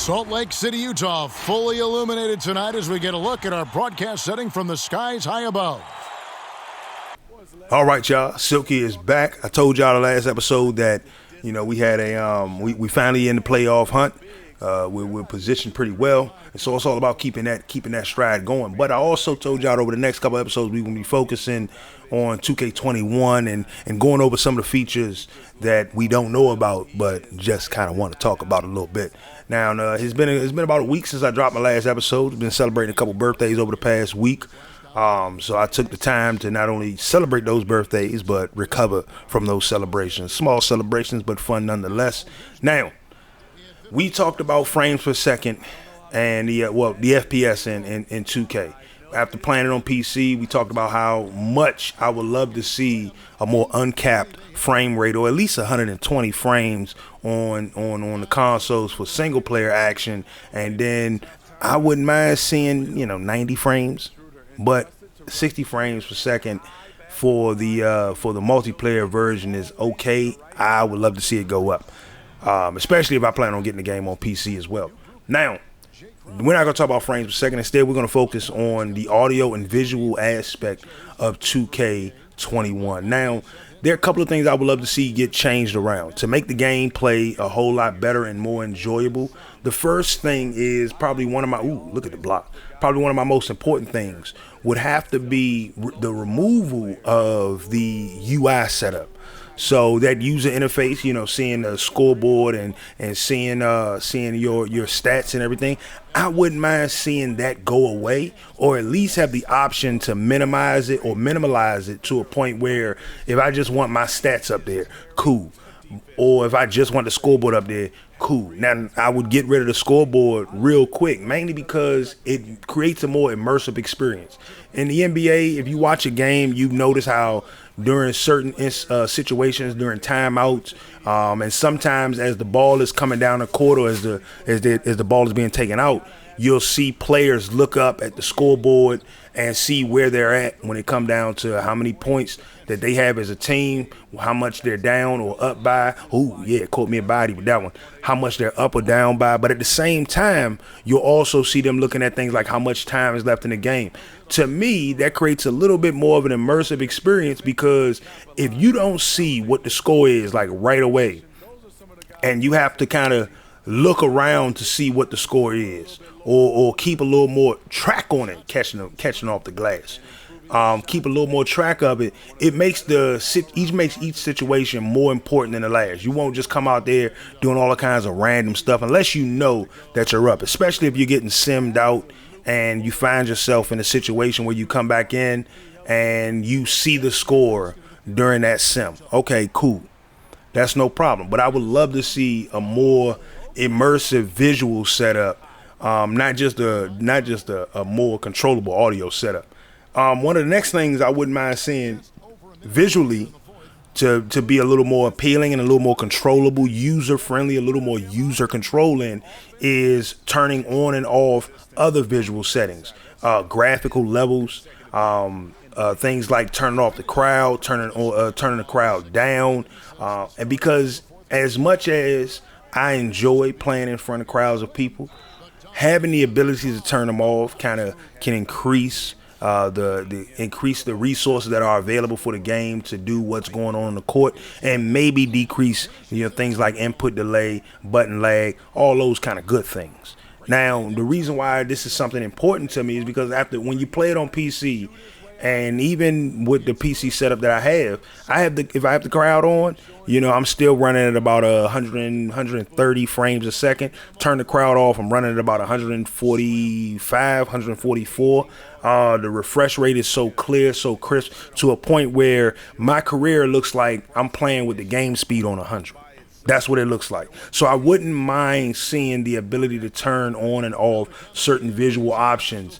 Salt Lake City, Utah, fully illuminated tonight as we get a look at our broadcast setting from the skies high above. All right, y'all. Silky is back. I told y'all the last episode that, we had we finally in the playoff hunt. We're positioned pretty well, and so it's all about keeping that stride going. But I also told y'all over the next couple episodes we're gonna be focusing on 2K21 and going over some of the features that we don't know about, but just kind of want to talk about a little bit. Now, it's been about a week since I dropped my last episode. I've been celebrating a couple birthdays over the past week. So I took the time to not only celebrate those birthdays, but recover from those celebrations. Small celebrations, but fun nonetheless. Now, we talked about frames per second and the FPS in 2K. After playing it on PC, we talked about how much I would love to see a more uncapped frame rate, or at least 120 frames on the consoles for single player action. And then I wouldn't mind seeing 90 frames, but 60 frames per second for the multiplayer version is okay. I would love to see it go up. Especially if I plan on getting the game on PC as well. Now, we're not going to talk about frames per second. Instead, we're going to focus on the audio and visual aspect of 2K21. Now, there are a couple of things I would love to see get changed around to make the gameplay a whole lot better and more enjoyable. The first thing is probably one of my, look at the block. Probably one of my most important things would have to be the removal of the UI setup. So that user interface, seeing the scoreboard and seeing your stats and everything, I wouldn't mind seeing that go away, or at least have the option to minimize it or minimalize it to a point where if I just want my stats up there, cool. Or if I just want the scoreboard up there, cool. Now, I would get rid of the scoreboard real quick, mainly because it creates a more immersive experience. In the NBA, if you watch a game, you notice how during certain situations, during timeouts, and sometimes as the ball is coming down the court or as the ball is being taken out, you'll see players look up at the scoreboard and see where they're at when it come down to how many points that they have as a team, how much they're down or up by. Oh, yeah, caught me a body with that one. How much they're up or down by. But at the same time, you'll also see them looking at things like how much time is left in the game. To me, that creates a little bit more of an immersive experience, because if you don't see what the score is like right away, and you have to kind of look around to see what the score is, or keep a little more track on it, catching off the glass. Keep a little more track of it. It makes each situation more important than the last. You won't just come out there doing all kinds of random stuff unless you know that you're up, especially if you're getting simmed out and you find yourself in a situation where you come back in and you see the score during that sim. Okay, cool. That's no problem. But I would love to see a more immersive visual setup, not just a more controllable audio setup. One of the next things I wouldn't mind seeing visually to be a little more appealing and a little more controllable, user-friendly, a little more user-controlling, is turning on and off other visual settings, graphical levels, things like turning off the crowd, turning the crowd down, and because as much as I enjoy playing in front of crowds of people, having the ability to turn them off kind of can increase the resources that are available for the game to do what's going on in the court, and maybe decrease things like input delay, button lag, all those kind of good things. Now, the reason why this is something important to me is because when you play it on PC, and even with the PC setup that I have if I have the crowd on, I'm still running at about 130 frames a second. Turn the crowd off, I'm running at about 145, 144. The refresh rate is so clear, so crisp, to a point where my career looks like I'm playing with the game speed on 100. That's what it looks like. So I wouldn't mind seeing the ability to turn on and off certain visual options.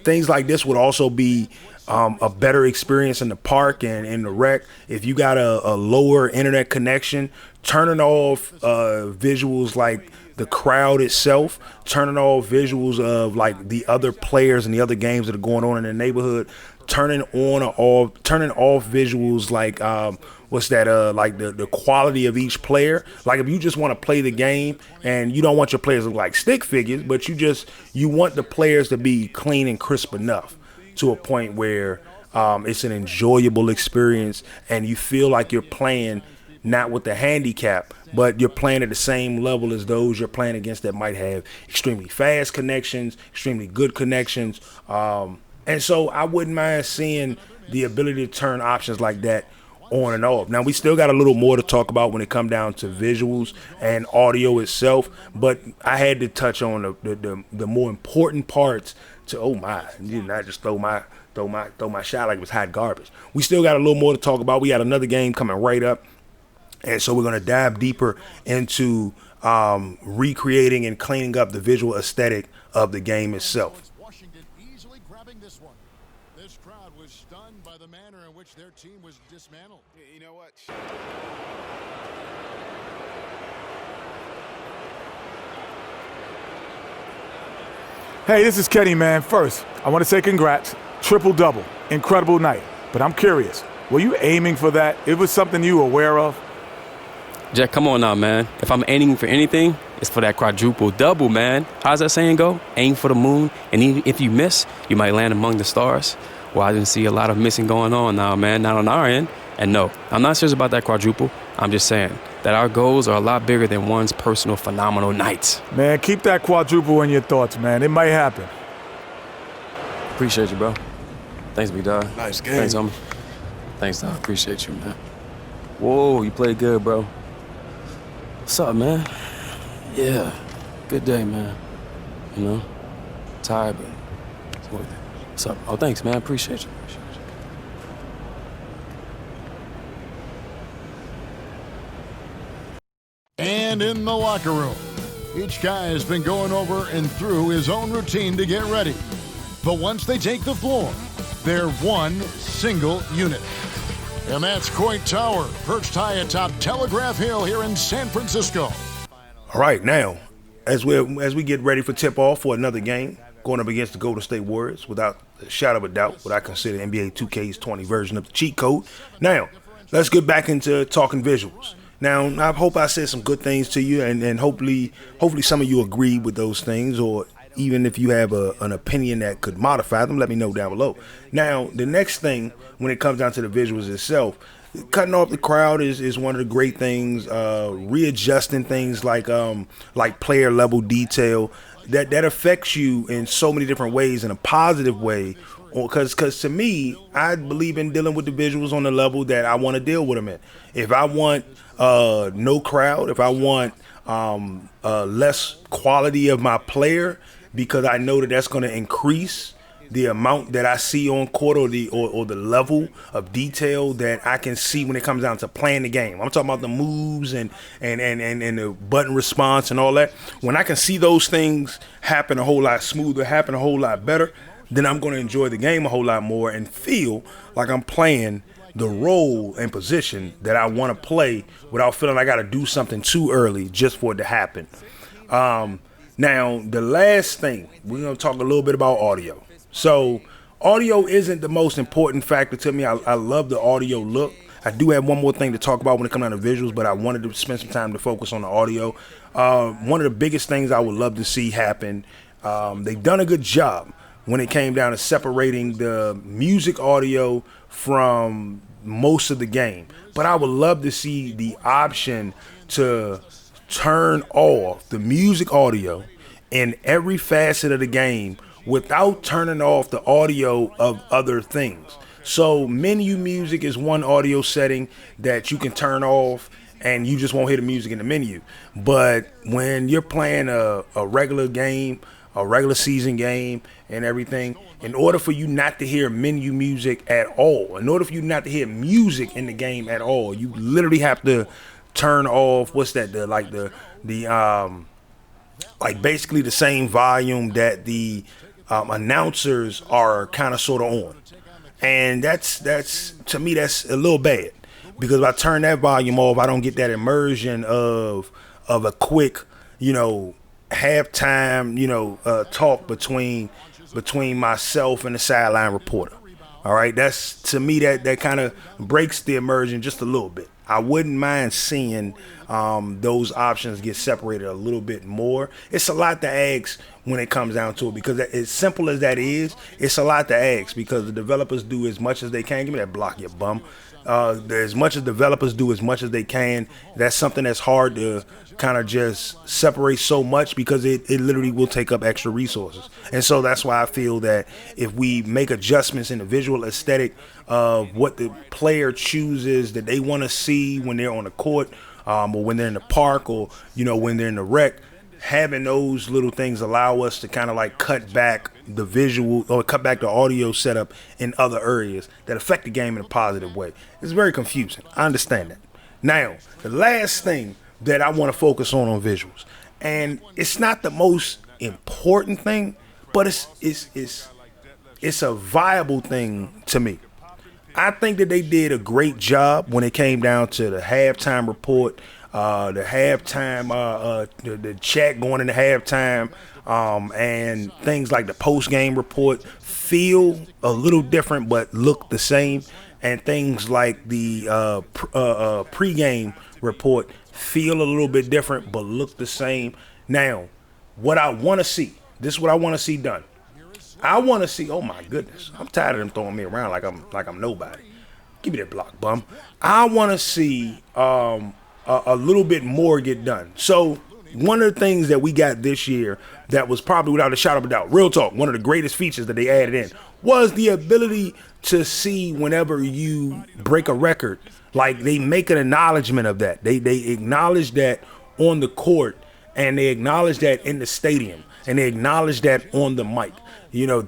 Things like this would also be a better experience in the park and in the rec. If you got a lower internet connection, turning off visuals like the crowd itself, turning off visuals of like the other players and the other games that are going on in the neighborhood, turning on or off, turning off visuals like like the quality of each player. Like if you just want to play the game and you don't want your players to look like stick figures, but you want the players to be clean and crisp enough to a point where it's an enjoyable experience and you feel like you're playing not with the handicap, but you're playing at the same level as those you're playing against that might have extremely fast connections, extremely good connections. And so I wouldn't mind seeing the ability to turn options like that on and off. Now, we still got a little more to talk about when it comes down to visuals and audio itself, but I had to touch on the more important parts to, oh my, you did not just throw my shot like it was hot garbage. We still got a little more to talk about. We got another game coming right up. And so we're going to dive deeper into recreating and cleaning up the visual aesthetic of the game itself. Washington easily grabbing this one. This crowd was stunned by the manner in which their team was dismantled. You know what? Hey, this is Kenny, man. First, I want to say congrats. Triple-double. Incredible night. But I'm curious, were you aiming for that? It was something you were aware of? Jack, come on now, man. If I'm aiming for anything, it's for that quadruple double, man. How's that saying go? Aim for the moon, and even if you miss, you might land among the stars. Well, I didn't see a lot of missing going on now, man, not on our end. And no, I'm not serious about that quadruple. I'm just saying that our goals are a lot bigger than one's personal phenomenal nights. Man, keep that quadruple in your thoughts, man. It might happen. Appreciate you, bro. Thanks, big dog. Nice game. Thanks, homie. Thanks, dog. Appreciate you, man. Whoa, you played good, bro. What's up, man? Yeah, good day, man. You know, tired, but it's worth it. What's up? Oh, thanks, man. Appreciate you. And in the locker room, each guy has been going over and through his own routine to get ready. But once they take the floor, they're one single unit. And that's Coit Tower, perched high atop Telegraph Hill here in San Francisco. All right, now, as we get ready for tip-off for another game, going up against the Golden State Warriors, without a shadow of a doubt, what I consider NBA2K20 version of the cheat code. Now, let's get back into talking visuals. Now, I hope I said some good things to you, and hopefully some of you agree with those things, or even if you have an opinion that could modify them, let me know down below. Now, the next thing, when it comes down to the visuals itself, cutting off the crowd is one of the great things. Readjusting things like player level detail that affects you in so many different ways in a positive way. Because to me, I believe in dealing with the visuals on the level that I want to deal with them in. If I want no crowd, if I want less quality of my player, because I know that that's going to increase the amount that I see on court, or the level of detail that I can see when it comes down to playing the game. I'm talking about the moves and the button response and all that. When I can see those things happen a whole lot smoother, happen a whole lot better, then I'm going to enjoy the game a whole lot more and feel like I'm playing the role and position that I want to play without feeling I got to do something too early just for it to happen. Now, the last thing, we're going to talk a little bit about audio. So, audio isn't the most important factor to me. I love the audio look. I do have one more thing to talk about when it comes down to visuals, but I wanted to spend some time to focus on the audio. One of the biggest things I would love to see happen, they've done a good job when it came down to separating the music audio from most of the game. But I would love to see the option to turn off the music audio in every facet of the game without turning off the audio of other things. So menu music is one audio setting that you can turn off and you just won't hear the music in the menu. But when you're playing a regular game, a regular season game and everything, in order for you not to hear menu music at all, in order for you not to hear music in the game at all, you literally have to turn off, basically the same volume that the announcers are kind of sort of on. And that's to me, that's a little bad, because if I turn that volume off, I don't get that immersion of a quick, halftime, talk between myself and the sideline reporter. All right, that's, to me, that kind of breaks the immersion just a little bit. I wouldn't mind seeing those options get separated a little bit more. It's a lot to ask when it comes down to it, because as simple as that is, it's a lot to ask, because the developers do as much as they can. Give me that block, you bum. As much as developers do as much as they can, that's something that's hard to kind of just separate so much, because it literally will take up extra resources. And so that's why I feel that if we make adjustments in the visual aesthetic of what the player chooses that they want to see when they're on the court, or when they're in the park, or when they're in the rec, having those little things allow us to kind of like cut back the visual, or cut back the audio setup in other areas that affect the game in a positive way. It's very confusing. I understand that. Now, the last thing that I want to focus on visuals, and it's not the most important thing, but it's a viable thing to me. I think that they did a great job when it came down to the halftime report, the halftime, the chat going into halftime, and things like the post-game report feel a little different but look the same, and things like the pre-game report feel a little bit different but look the same. Now, what I want to see, this is what I want to see done. I want to see, oh my goodness, I'm tired of them throwing me around like I'm nobody. Give me that block, bum. I want to see a little bit more get done. So one of the things that we got this year that was probably, without a shadow of a doubt, real talk, one of the greatest features that they added in was the ability to see whenever you break a record. Like, they make an acknowledgement of that. They acknowledge that on the court, and they acknowledge that in the stadium, and they acknowledge that on the mic.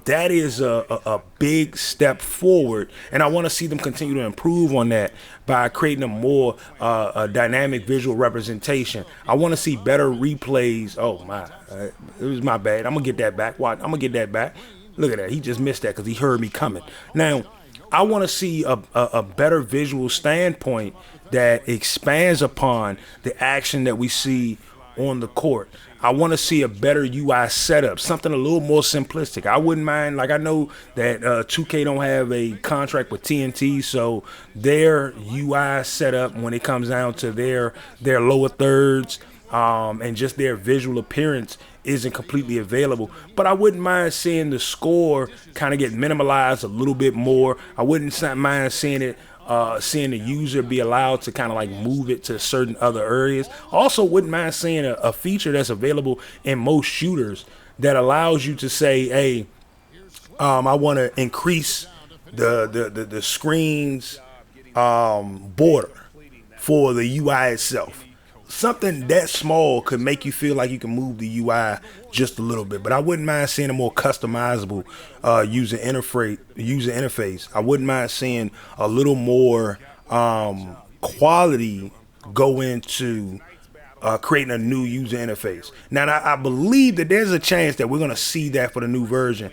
That is a big step forward, and I want to see them continue to improve on that by creating a more dynamic visual representation. I want to see better replays. Oh my, it was my bad. I'm gonna get that back. Watch, I'm gonna get that back. Look at that. He just missed that because he heard me coming. Now, I want to see a better visual standpoint that expands upon the action that we see on the court. I want to see a better UI setup, something a little more simplistic. I wouldn't mind, like, I know that 2K don't have a contract with TNT, so their UI setup when it comes down to their lower thirds and just their visual appearance isn't completely available. But I wouldn't mind seeing the score kind of get minimalized a little bit more. I wouldn't mind seeing it. Seeing the user be allowed to kind of like move it to certain other areas. Also, wouldn't mind seeing a feature that's available in most shooters that allows you to say, hey, I want to increase the screen's border for the UI itself. Something that small could make you feel like you can move the UI just a little bit, but I wouldn't mind seeing a more customizable user interface. I wouldn't mind seeing a little more quality go into creating a new user interface. Now, I believe that there's a chance that we're going to see that for the new version,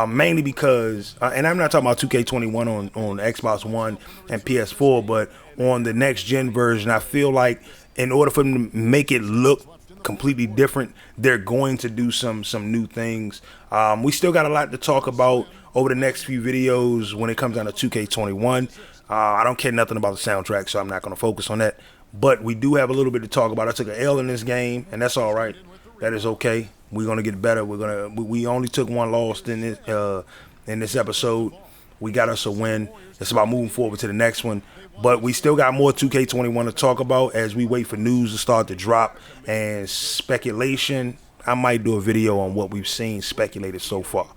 mainly because, and I'm not talking about 2K21 on Xbox One and PS4, but on the next gen version, I feel like in order for them to make it look completely different, they're going to do some new things. We still got a lot to talk about over the next few videos when it comes down to 2K21. I don't care nothing about the soundtrack, so I'm not going to focus on that. But we do have a little bit to talk about. I took an L in this game, and that's all right. That is okay. We're going to get better. We only took one loss in this episode. We got us a win. It's about moving forward to the next one. But we still got more 2K21 to talk about as we wait for news to start to drop and speculation. I might do a video on what we've seen speculated so far.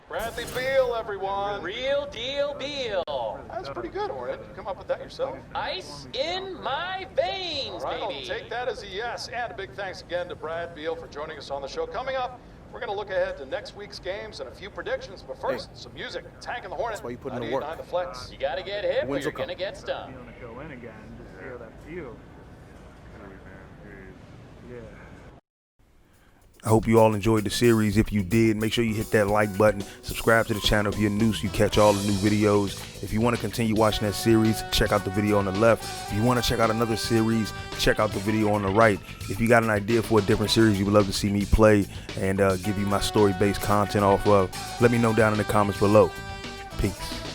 Bradley Beal, everyone. Real deal Beal. That's pretty good, Oren. You come up with that yourself? Ice in my veins, All right, baby. I'll take that as a yes. And a big thanks again to Brad Beal for joining us on the show. Coming up, we're going to look ahead to next week's games and a few predictions. But first, some music. Tank and the Hornet. That's why you put in the work. 98.9 The Flex. You gotta get hit or Wins you're will come. gonna get stung. You want to go in again, just feel that feel. Yeah. I hope you all enjoyed the series. If you did, make sure you hit that like button, subscribe to the channel if you're new so you catch all the new videos. If you want to continue watching that series, check out the video on the left. If you want to check out another series, check out the video on the right. If you got an idea for a different series you would love to see me play and give you my story-based content off of, let me know down in the comments below. Peace.